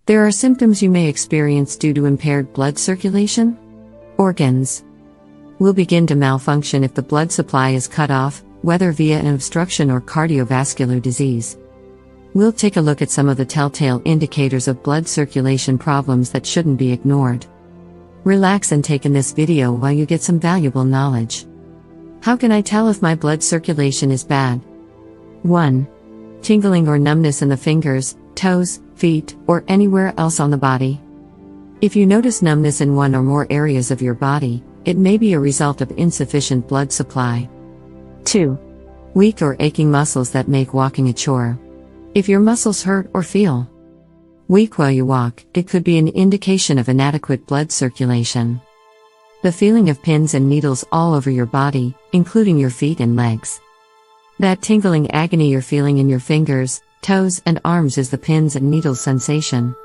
There are symptoms you may experience due to impaired blood circulation. Organs will begin to malfunction if the blood supply is cut off, whether via an obstruction or cardiovascular disease. We'll take a look at some of the telltale indicators of blood circulation problems that shouldn't be ignored. Relax and take in this video while you get some valuable knowledge. How can I tell if my blood circulation is bad? 1. Tingling or numbness in the fingers, toes, feet, or anywhere else on the body. If you notice numbness in one or more areas of your body, it may be a result of insufficient blood supply. 2. Weak or aching muscles that make walking a chore. If your muscles hurt or feel weak while you walk, it could be an indication of inadequate blood circulation. The feeling of pins and needles all over your body, including your feet and legs. That tingling agony you're feeling in your fingers, toes, and arms is the pins and needles sensation.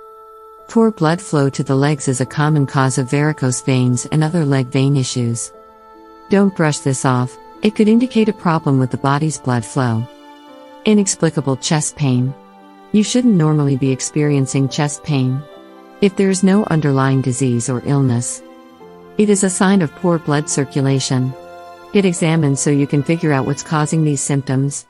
Poor blood flow to the legs is a common cause of varicose veins and other leg vein issues. Don't brush this off, it could indicate a problem with the body's blood flow. Inexplicable chest pain. You shouldn't normally be experiencing chest pain. If there is no underlying disease or illness, it is a sign of poor blood circulation. Get examined so you can figure out what's causing these symptoms.